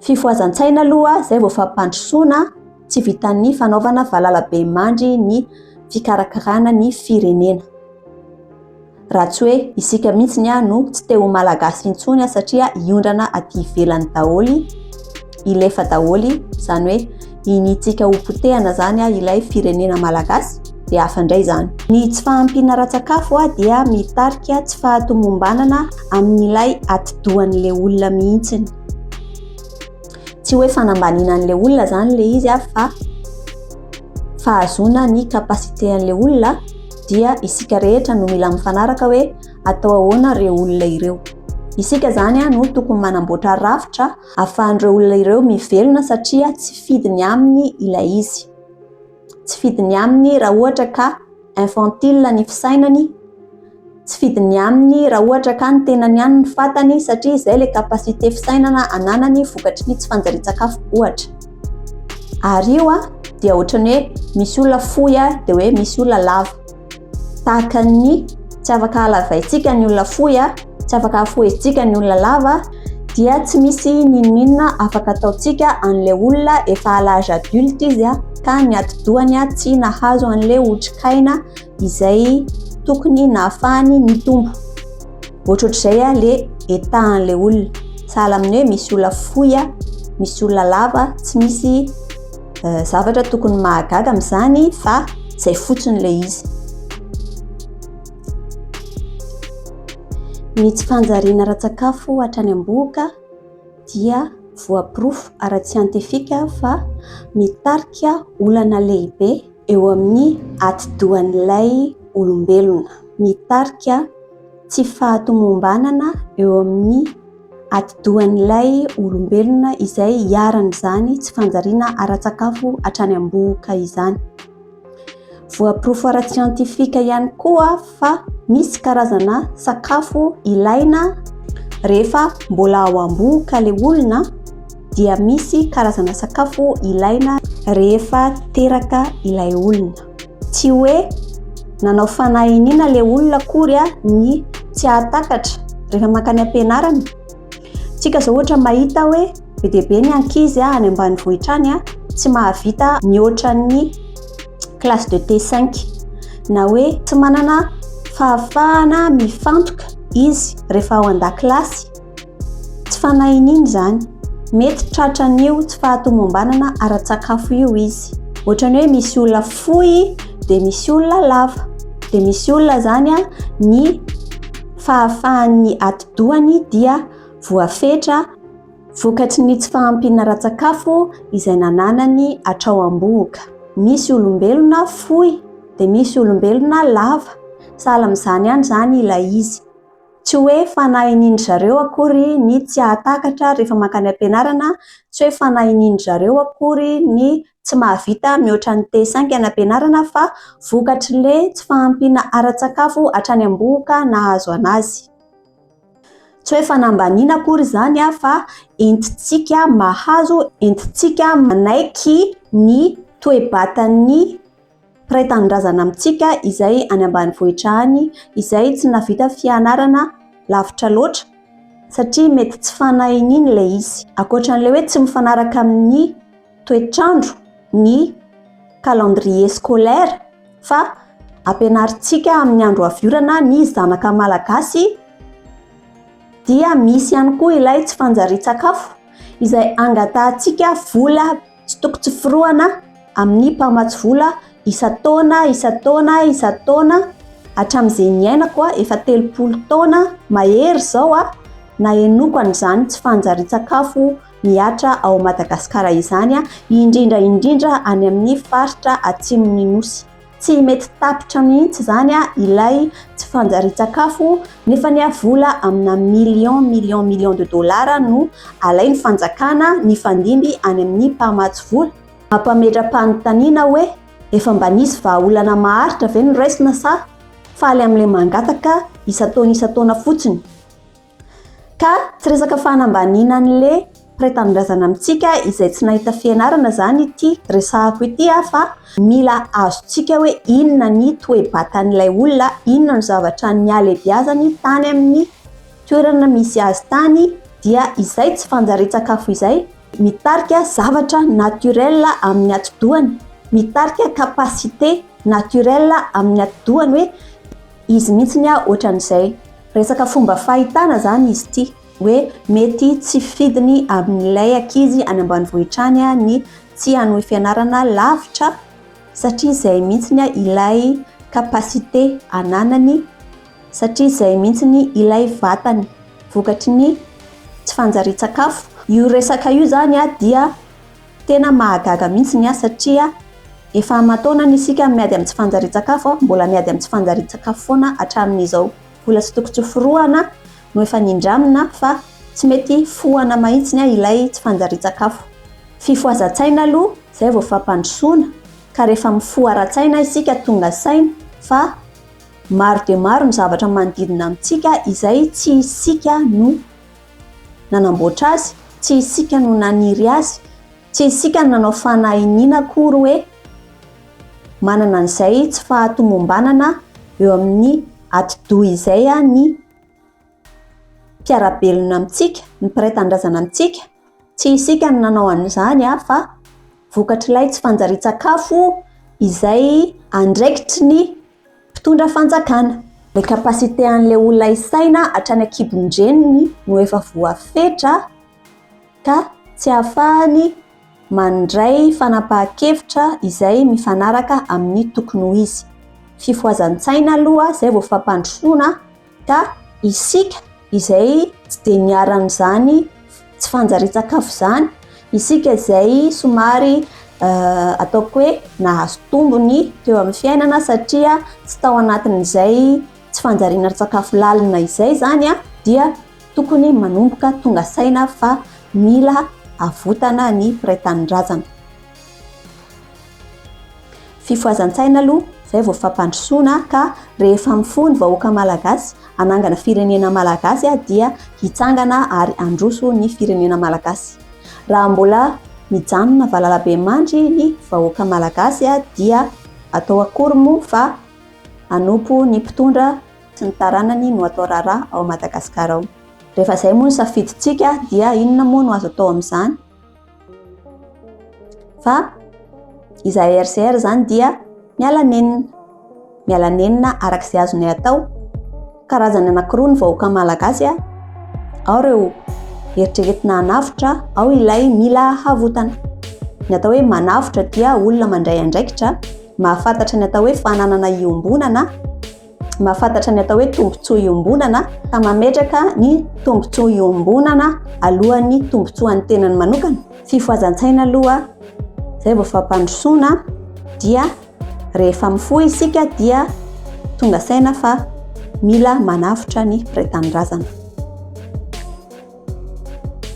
Fifoazan-tsaina aloha zay vao fampandrosoana tsy vitan'ny fanaovana valalabe mandry ny fikarakarana ny firenena. Raha tsy hoe isika mihitsy no tsy te ho malagasy intsony satria iondrana aty ivelany daholo, ilefa daholo, zany hoe initsika ho potehana zany ilay firenena malagasy dia hafa indray zany. Ny tsy fahampiana ara-tsakafo dia mitarika tsy fahatomombanana amin'ilay atidohan'ilay olona mihitsy. Tsy hoe fanambanina an'ilay olona zany le izy fa fahazoana ny kapasitean'ilay olona dia isika rehetra no mila mifanaraka hoe atao ahoana ireo olona ireo. Isika zany no tokony manamboatra rafitra ahafahan'ireo olona ireo mivelona satria tsy fidiny aminy ilay izy. Tsy fidiny aminy raha ohatra ka infantile ny fisainany, tsy fidiny aminy raha ohatra ka ny tenany ihany ny fatany satria izay le kapasite fisainana ananany vokatry ny tsy fanjarian-tsakafo ohatra. Ary io dia ohatrany hoe misy olona fohy dia hoe misy olona lava. Tahaka ny tsy afaka halavaintsika ny olona fohy, tsy afaka hafohintsika ny olona lava, dia tsy misy ninona afaka ataontsika an'ilay olona efa à l'âge adulte izy ka ny atidohany tsy nahazo an'ilay otrikaina izay tokony nahafahany nitombo. Ohatrohatr'izay le etahan'ilay olona. Sahala amin'ny hoe misy olona fohy, misy olona lava, tsy misy zavatra tokony mahagaga amin'izany fa izay fotsiny ilay izy. Ny tsy fanjariana ara-tsakafo hatrany am-boka dia voapirofo ara-tsiantifika fa mitarika olana lehibe eo amin'ny atidohan'ilay olombelona. Mitarika tsy fahatomombanana eo amin'ny atidohan'ilay olombelona izay hiaran'izany tsy fanjariana ara-tsakafo hatrany am-boka izany. Voapirofo ara-tsiantifika ihany koa fa misy karazana sakafo ilaina rehefa mbola ao am-boka ilay olona, dia misy karazana sakafo ilaina rehefa teraka ilay olona. Tsy hoe nanao fanahiniana ilay olona akory ny tsy hahatakatra rehefa mankany am-pianarana. Tsika zao ohatra mahita hoe be dia be ny ankizy any ambanivohitra any tsy mahavita mihoatra ny classe de T5 na hoe tsy manana fahafahana mifantoka izy rehefa ao an-dakilasy. Tsy fanahiniana zany, mety tratran'io tsy fahatomombanana ara-tsakafo io izy. Ohatrany hoe misy olona fohy dia misy olona lava, dia misy olona zany ny fahafahan'ny atidohany dia voafetra vokatry ny tsy fahampiana ara-tsakafo izay nananany hatrao am-boka. Misy olombelona fohy dia misy olombelona lava. Sahala amin'izany ihany zany ilay izy. Tsy hoe fanahiniana zareo akory ny tsy hahatakatra rehefa mankany am-pianarana, tsy hoe fanahiniana zareo akory ny tsy mahavita mihoatra ny T5 any am-pianarana, fa vokatry le tsy fahampiana ara-tsakafo hatrany am-boka nahazo anazy. Tsy hoe fanambaniana akory zany fa entintsika mahazo, entintsika manaiky ny toe-batan'ny mpiray tanindrazana amintsika izay any ambanivohitra any, izay tsy navita fianarana lavitra loatra satria mety tsy fanahiniana ilay izy. Ankoatran'ilay hoe tsy mifanaraka amin'ny toetrandro ny calendrier scolaire, fa ampianarintsika amin'ny andro aviorana ny zanaka malagasy, dia misy ihany koa ilay tsy fanjarian-tsakafo izay angatahantsika vola tsy tokony tsy firohana amin'ny mpamatsy vola isa-taona hatramin'izay niainako efa 30 taona mahery zao na henoko an'izany tsy fanjarian-tsakafo miatra ao Madagasikara izany, indrindra any amin'ny faritra atsimon'ny nosy. Tsy mety tapitra mihitsy zany ilay tsy fanjarian-tsakafo nefa ny vola amina million de dollars no alain'ny fanjakana ny fandimby any amin'ny mpamatsy vola. Mampametra-panontaniana hoe efa mba nisy vahaolana maharitra ve no raisina sa faly amin'ilay mangataka isa-taona fotsiny. Ka tsy resaka fanambaniana an'ilay mpiray tanindrazana amintsika izay tsy nahita fianarana zany ity resahako ity, fa mila azontsika hoe inona ny toe-batan'ilay olona, inona ny zavatra nialebiazany tany amin'ny toerana misy azy tany, dia izay tsy fanjarian-tsakafo izay mitarika zavatra naturel amin'ny atidohany, mitarika kapasité naturel amin'ny atidohany, hoe izy mihitsiny ohatran'izay. Resaka fomba fahitana zany izy ity, hoe mety tsy fidiny amin'ilay ankizy any ambanivohitra any ny tsy hanohy fianarana lavitra, satria izay mihitsiny ilay kapasité ananany, satria izay mihitsiny ilay vatany vokatry ny tsy fanjarian-tsakafo. Io resaka io zany dia tena mahagaga mihitsiny satria efa aman-taonany isika miady amin'ny tsy fanjarian-tsakafo, mbola miady amin'ny tsy fanjarian-tsakafo foana hatramin'izao. Mbola tsy tokony forohana no efa nindramina fa tsy mety fohana mahitsiny ilay tsy fanjarian-tsakafo. Fifohazan-tsaina aloha izay vao fampandrosoana, ka rehefa mifoha ara-tsaina isika tonga saina fa maro dia maro ny zavatra manodidina amintsika izay tsy isika no nanamboatra azy, tsy isika no naniry azy, tsy isika no nanao fanahiniana akory hoe manana an'izay tsy fahatomombanana eo amin'ny atidoha izay ny mpiarabelona amintsika, ny mpiray tanindrazana amintsika. Tsy isika no nanao an'izany fa vokatr'ilay tsy fanjarian-tsakafo izay andraikitry ny mpitondra fanjakana. Ilay kapasité an'ilay olona isaina hatrany an-kibon-dreniny no efa voafetra ka tsy ahafahany mandray fanapahan-kevitra izay mifanaraka amin'ny tokony ho izy. Fifohazan-tsaina aloha izay vao fampandrosoana, ka isika izay tsy dia niaran'izany tsy fanjarian-tsakafo izany, isika izay somary ataoko hoe nahazo tombony teo amin'ny fiainana satria tsy tao anatin'izay tsy fanjariana-tsakafo lalina izay zany dia tokony manomboka tonga saina fa mila avotana ny mpiray tanindrazana. Fifohazan-tsaina aloha izay vao fampandrosoana, ka rehefa mifoha ny vahoaka malagasy hanangana firenena malagasy dia hitsangana ary handroso ny firenena malagasy. Raha mbola mijanona Valalabemandry ny vahoaka malagasy dia atao akory moa fa hanompo ny mpitondra sy ny taranany no atao raharaha ao Madagasikara ao. Rehefa izay moa ny safidintsika dia inona moa no azo atao amin'izany? Fa izahay RCR zany dia miala nenina arak'izay azonay atao. Karazany anankiroa ny vahoaka malagasy, ao ireo eritreretina hanavotra, ao ilay mila havotana. Ny atao hoe manavotra dia olona mandray andraikitra, mahafantatra ny atao hoe fananana iombonana, mahafantatra ny atao hoe tombotsoa iombonana, ka mametraka ny tombotsoa iombonana alohan'ny tombotsoa ny tenany manokana. Fifohazan-tsaina aloha izay vao fampandrosoana dia rehefa mifoha isika dia tonga saina fa mila manavotra ny mpiray tanindrazana.